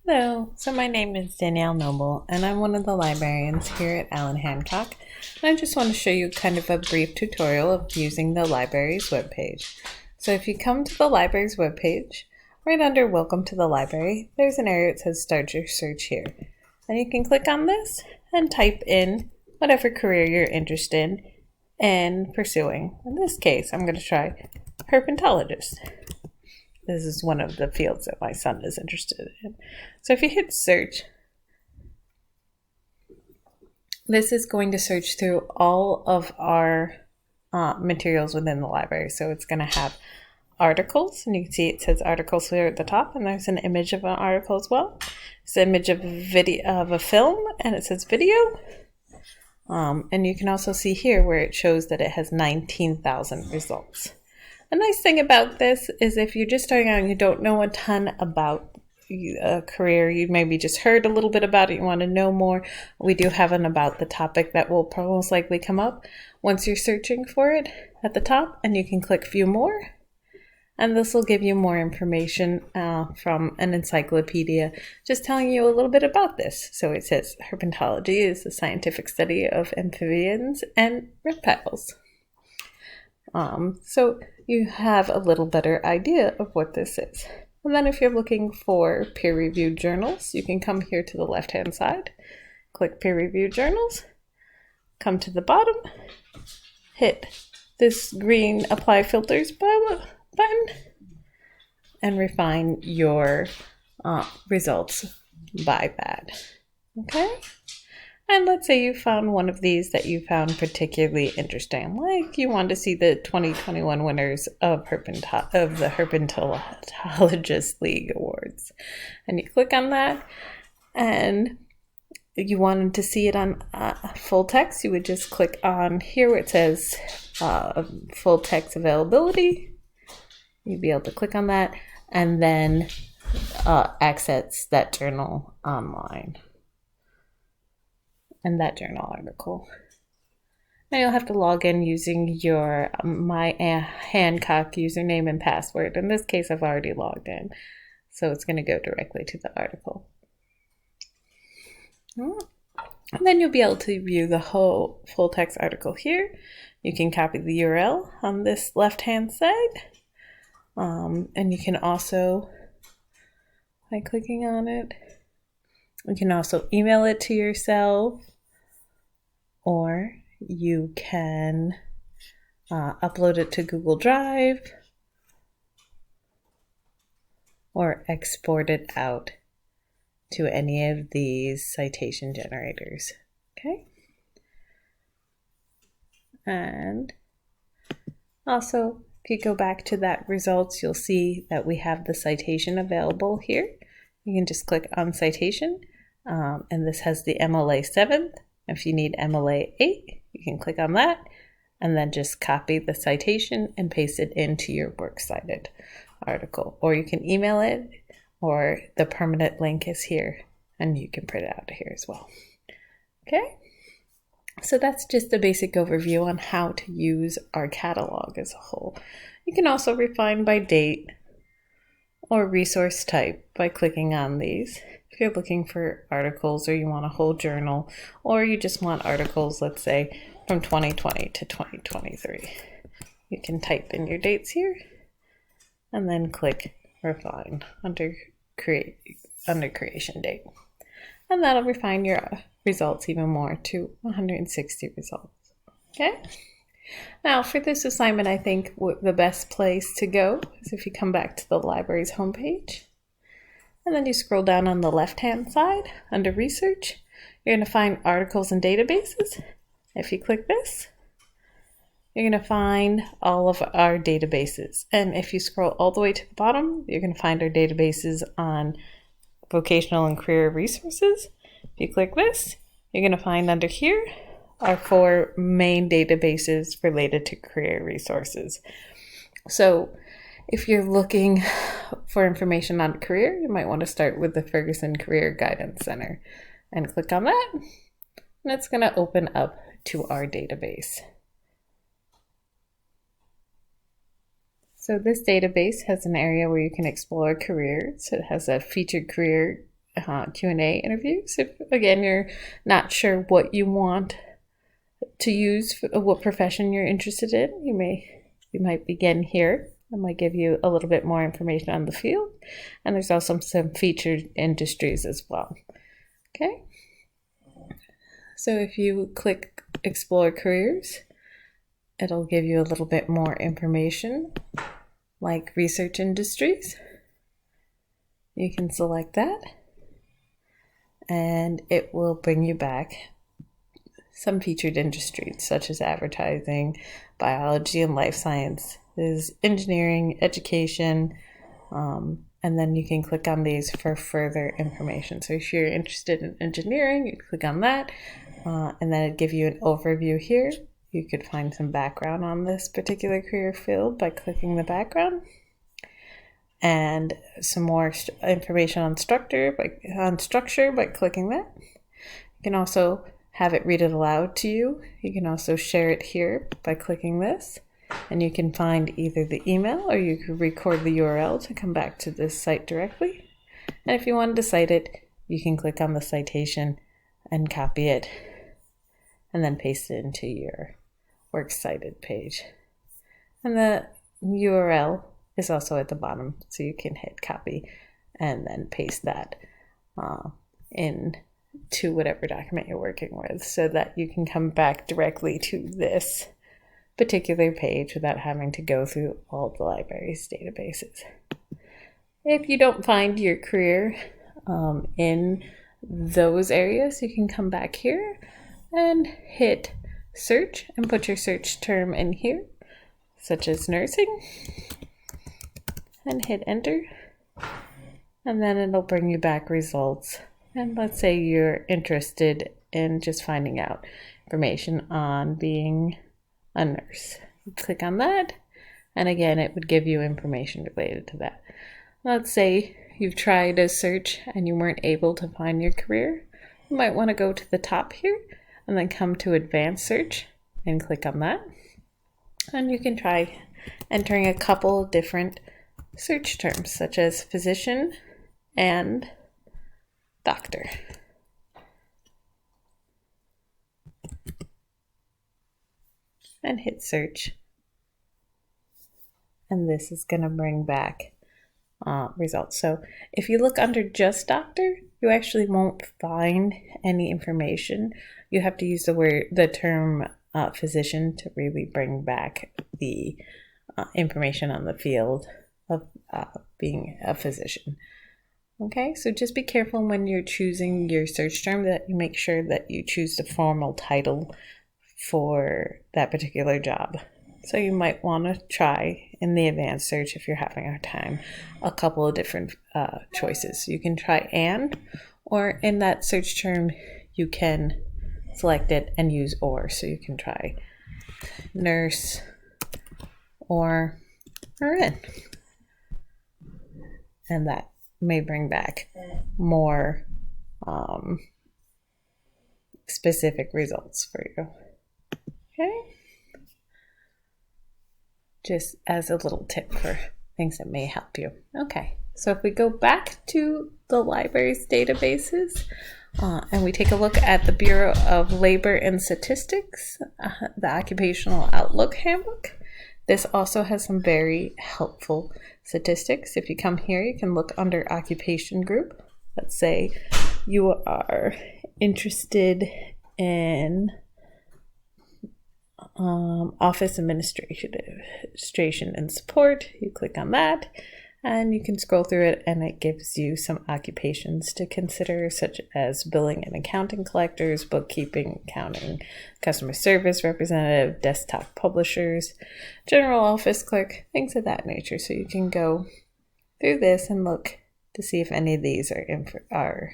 Hello, so my name is Danielle Noble, and I'm one of the librarians here at Allen Hancock. And I just want to show you kind of a brief tutorial of using the library's webpage. So if you come to the library's webpage, right under Welcome to the Library, there's an area that says Start Your Search Here. And you can click on this and type in whatever career you're interested in pursuing. In this case, I'm going to try herpetologist. This is one of the fields that my son is interested in. So if you hit search, this is going to search through all of our materials within the library. So it's going to have articles, and you can see it says articles here at the top, and there's an image of an article as well. It's an image of a video of a film, and it says video. And you can also see here where it shows that it has 19,000 results. The nice thing about this is if you're just starting out and you don't know a ton about a career, you maybe just heard a little bit about it, you want to know more, we do have an about the topic that will most likely come up once you're searching for it at the top, and you can click view more, and this will give you more information from an encyclopedia just telling you a little bit about this. So it says herpetology is the scientific study of amphibians and reptiles. So you have a little better idea of what this is. And then if you're looking for peer-reviewed journals, you can come here to the left-hand side, click peer-reviewed journals, come to the bottom, hit this green apply filters button, and refine your results by that. Okay? And let's say you found one of these that you found particularly interesting, like you want to see the 2021 winners of the Herpetologist League Awards. And you click on that, and you wanted to see it on full text, you would just click on here where it says full text availability. You'd be able to click on that and then access that journal online. And that journal article. And you'll have to log in using your My Hancock username and password. In this case, I've already logged in, so it's going to go directly to the article. And then you'll be able to view the whole full text article here. You can copy the URL on this left-hand side, and you can also, by clicking on it, you can also email it to yourself, or you can upload it to Google Drive, or export it out to any of these citation generators. Okay? And also, if you go back to that results, you'll see that we have the citation available here. You can just click on citation, and this has the MLA 7th. If you need MLA 8, you can click on that and then just copy the citation and paste it into your works cited article. Or you can email it, or the permanent link is here and you can print it out here as well. Okay, so that's just a basic overview on how to use our catalog as a whole. You can also refine by date or resource type by clicking on these. If you're looking for articles, or you want a whole journal, or you just want articles, let's say, from 2020 to 2023, you can type in your dates here and then click refine under creation date. And that'll refine your results even more to 160 results. Okay? Now, for this assignment, I think the best place to go is if you come back to the library's homepage, and then you scroll down on the left-hand side under Research. You're going to find Articles and Databases. If you click this, you're going to find all of our databases. And if you scroll all the way to the bottom, you're going to find our databases on vocational and career resources. If you click this, you're going to find under here our 4 main databases related to career resources. So if you're looking for information on career, you might want to start with the Ferguson Career Guidance Center and click on that. And it's going to open up to our database. So this database has an area where you can explore careers. It has a featured career Q&A interviews. If, again, you're not sure what you want to use, what profession you're interested in, you might begin here. I might give you a little bit more information on the field. And there's also some featured industries as well. Okay. So if you click Explore Careers, it'll give you a little bit more information, like research industries. You can select that, and it will bring you back some featured industries, such as advertising, biology and life sciences, engineering, education, and then you can click on these for further information. So if you're interested in engineering, you click on that, and then it'll give you an overview here. You could find some background on this particular career field by clicking the background, and some more information on structure by clicking that. You can also have it read it aloud to you. You can also share it here by clicking this, and you can find either the email or you can record the URL to come back to this site directly. And if you wanted to cite it, you can click on the citation and copy it and then paste it into your Works Cited page. And the URL is also at the bottom, so you can hit copy and then paste that into whatever document you're working with, so that you can come back directly to this particular page without having to go through all the library's databases. If you don't find your career in those areas, you can come back here and hit search and put your search term in here, such as nursing, and hit enter, and then it'll bring you back results. And let's say you're interested in just finding out information on being a nurse. You click on that, and again, it would give you information related to that. Let's say you've tried a search and you weren't able to find your career. You might want to go to the top here and then come to advanced search and click on that. And you can try entering a couple of different search terms, such as physician and doctor. And hit search. And this is going to bring back results. So if you look under just doctor, you actually won't find any information. You have to use the term physician to really bring back the information on the field of being a physician. Okay, so just be careful when you're choosing your search term that you make sure that you choose the formal title for that particular job. So you might want to try in the advanced search, if you're having a hard time, a couple of different choices. You can try and, or in that search term, you can select it and use or. So you can try nurse or RN. And that may bring back more specific results for you. Okay? Just as a little tip for things that may help you. Okay, so if we go back to the library's databases and we take a look at the Bureau of Labor and Statistics, the Occupational Outlook Handbook, this also has some very helpful statistics. If you come here, you can look under Occupation Group. Let's say you are interested in office administration and support. You click on that and you can scroll through it, and it gives you some occupations to consider, such as billing and accounting collectors, bookkeeping, accounting, customer service representative, desktop publishers, general office clerk, things of that nature. So you can go through this and look to see if any of these are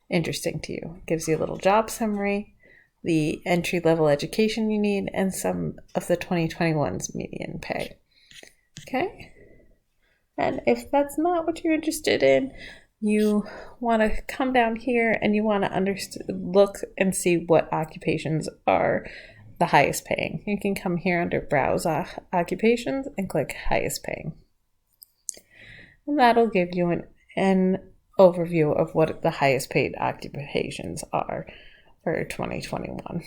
interesting to you. It gives you a little job summary, the entry-level education you need, and some of the 2021's median pay. Okay? And if that's not what you're interested in, you want to come down here and you want to look and see what occupations are the highest paying. You can come here under Browse Occupations and click Highest Paying. And that'll give you an overview of what the highest paid occupations are for 2021.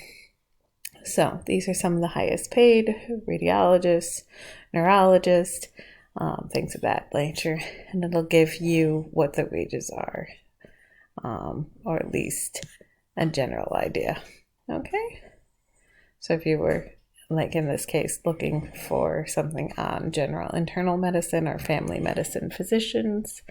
So these are some of the highest paid: radiologists, neurologists, things of that nature, and it'll give you what the wages are, or at least a general idea. Okay, so if you were, like in this case, looking for something on general internal medicine or family medicine physicians,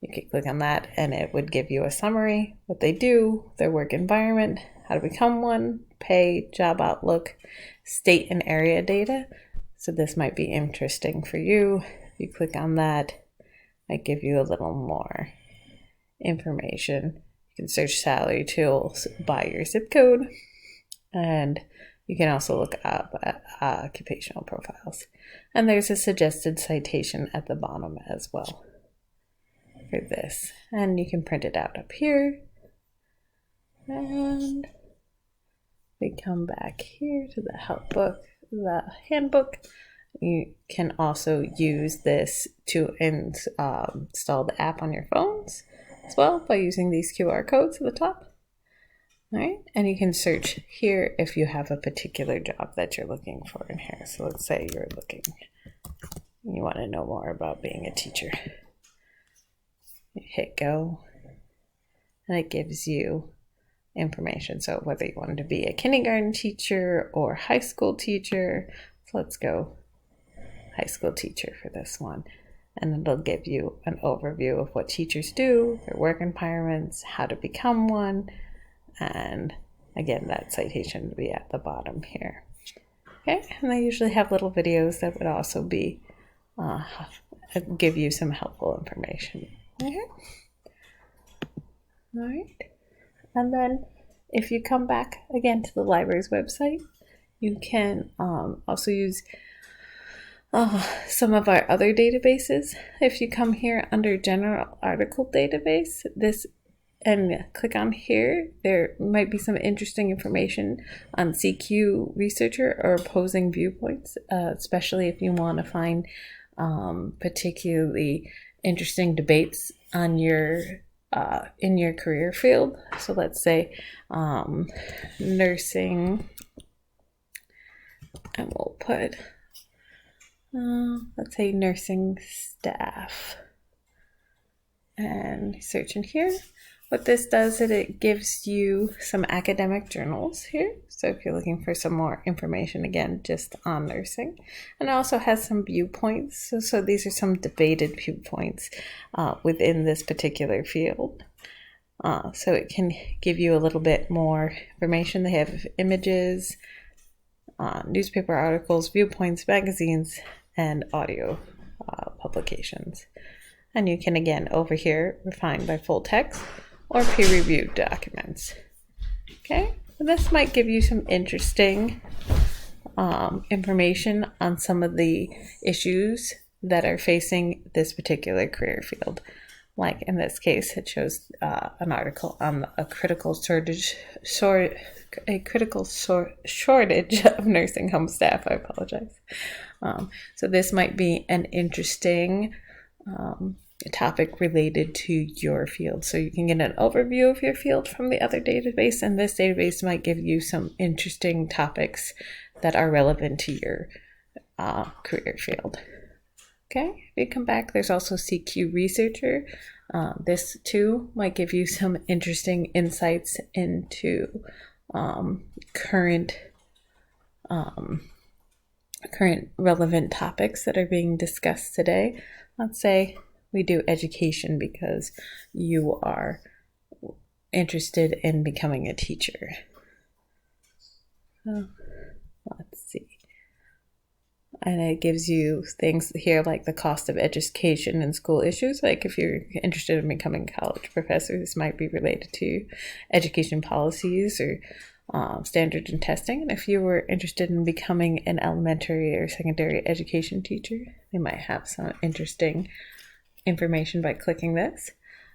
you could click on that and it would give you a summary, what they do, their work environment, how to become one, pay, job outlook, state and area data. So this might be interesting for you. If you click on that, might give you a little more information. You can search salary tools by your zip code, and you can also look up at occupational profiles. And there's a suggested citation at the bottom as well for this. And you can print it out up here. And we come back here to the help book, the handbook. You can also use this to install the app on your phones as well by using these QR codes at the top. All right, and you can search here if you have a particular job that you're looking for in here. So let's say you want to know more about being a teacher. You hit go, and it gives you information. So whether you wanted to be a kindergarten teacher or high school teacher, so let's go high school teacher for this one. And it'll give you an overview of what teachers do, their work environments, how to become one, and again, that citation will be at the bottom here. Okay, and they usually have little videos that would also be give you some helpful information. Okay. All right, and then if you come back again to the library's website, you can also use some of our other databases. If you come here under General Article Database, and click on here, there might be some interesting information on CQ Researcher or opposing viewpoints, especially if you want to find particularly interesting debates on your in your career field. So let's say nursing, and we'll put let's say nursing staff, and search in here. What this does is it gives you some academic journals here. So if you're looking for some more information, again, just on nursing. And it also has some viewpoints. So these are some debated viewpoints within this particular field. So it can give you a little bit more information. They have images, newspaper articles, viewpoints, magazines, and audio publications. And you can, again, over here, refine by full text or peer-reviewed documents. Okay, and this might give you some interesting information on some of the issues that are facing this particular career field. Like in this case, it shows an article on a critical shortage of nursing home staff. I apologize. So this might be an interesting topic related to your field. So you can get an overview of your field from the other database, and this database might give you some interesting topics that are relevant to your career field. Okay, if you come back, there's also CQ Researcher. This too might give you some interesting insights into current relevant topics that are being discussed today. Let's say we do education because you are interested in becoming a teacher. Let's see. And it gives you things here like the cost of education and school issues. Like if you're interested in becoming a college professor, this might be related to education policies or standards and testing. And if you were interested in becoming an elementary or secondary education teacher, they might have some interesting information by clicking this.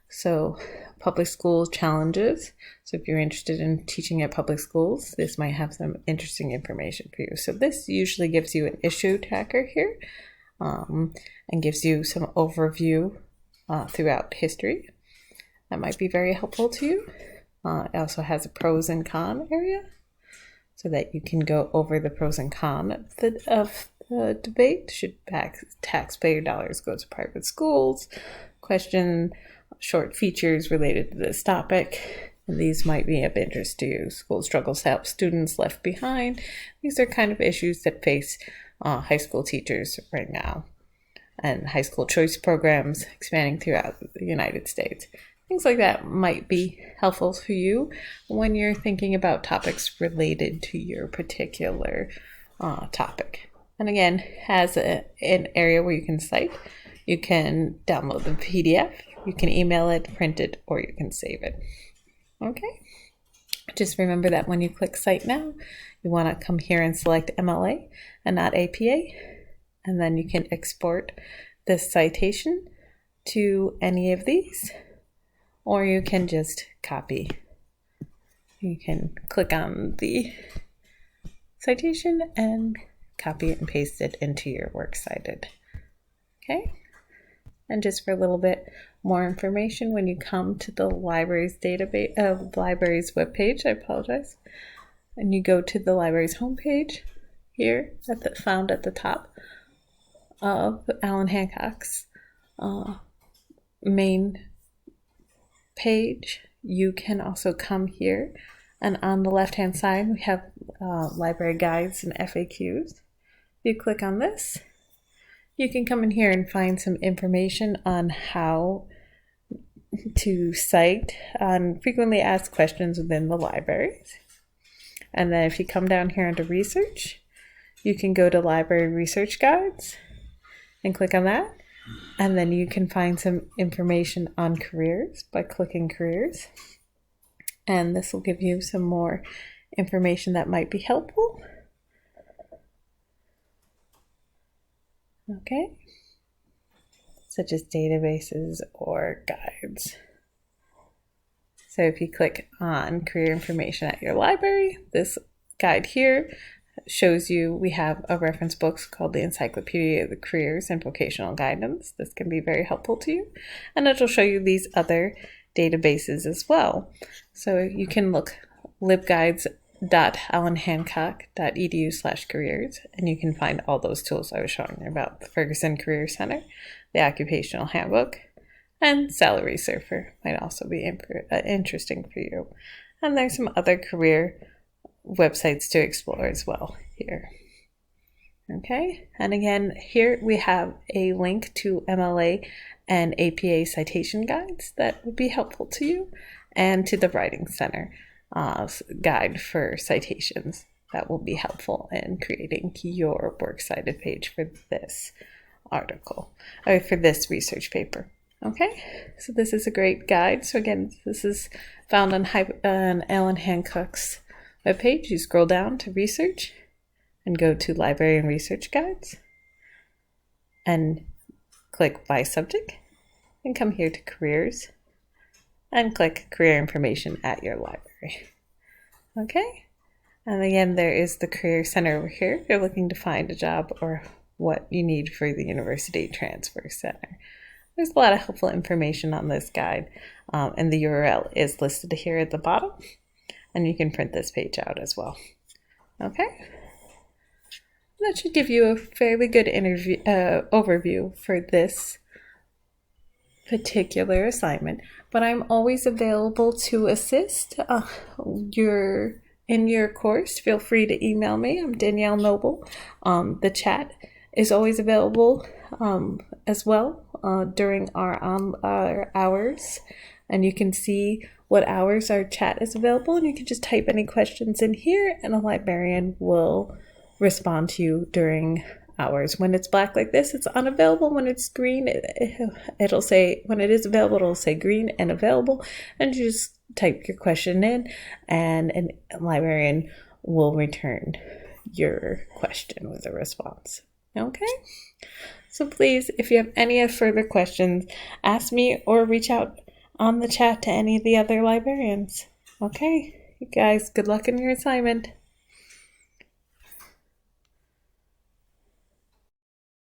So public school challenges. So if you're interested in teaching at public schools, this might have some interesting information for you. So this usually gives you an issue tracker here, and gives you some overview throughout history. That might be very helpful to you. It also has a pros and con area so that you can go over the pros and cons of the debate. Should taxpayer dollars go to private schools? Question short features related to this topic. And these might be of interest to you. School struggles to help students left behind. These are kind of issues that face high school teachers right now. And high school choice programs expanding throughout the United States. Things like that might be helpful to you when you're thinking about topics related to your particular topic. And again, has an area where you can cite. You can download the PDF, you can email it, print it, or you can save it. Okay? Just remember that when you click Cite Now, you want to come here and select MLA and not APA. And then you can export this citation to any of these, or you can just copy. You can click on the citation and copy it and paste it into your Works Cited. Okay? And just for a little bit more information, when you come to the library's database, library's webpage, I apologize, and you go to the library's homepage here, found at the top of Allan Hancock's main page, you can also come here, and on the left hand side we have library guides and FAQs. If you click on this, you can come in here and find some information on how to cite on frequently asked questions within the libraries. And then if you come down here under research, you can go to library research guides and click on that. And then you can find some information on careers by clicking careers. And this will give you some more information that might be helpful. Okay, such as databases or guides. So if you click on career information at your library, this guide here shows you we have a reference book called the Encyclopedia of the Careers and Vocational Guidance. This can be very helpful to you. And it'll show you these other databases as well. So you can look libguides.allanhancock.edu/careers, and you can find all those tools I was showing you about. The Ferguson Career Center, the Occupational Handbook, and Salary Surfer might also be interesting for you. And there's some other career websites to explore as well here. Okay, and again, here we have a link to MLA and APA citation guides that would be helpful to you, and to the Writing Center guide for citations that will be helpful in creating your works cited page for this article, or for this research paper. Okay, so this is a great guide. So again, this is found on Allan Hancock's webpage. You scroll down to research and go to library and research guides and click by subject, and come here to careers and click career information at your library. Okay, and again, there is the Career Center over here if you're looking to find a job or what you need for the University Transfer Center. There's a lot of helpful information on this guide, and the URL is listed here at the bottom, and you can print this page out as well. Okay, that should give you a fairly good overview for this particular assignment, but I'm always available to assist in your course. Feel free to email me. I'm Danielle Noble. The chat is always available as well during our hours, and you can see what hours our chat is available, and you can just type any questions in here and a librarian will respond to you during hours. When it's black like this, it's unavailable. When it's green, it'll say, when it is available, it'll say green and available, and you just type your question in and a librarian will return your question with a response. Okay, so please, if you have any further questions, ask me or reach out on the chat to any of the other librarians. Okay, you guys, good luck in your assignment.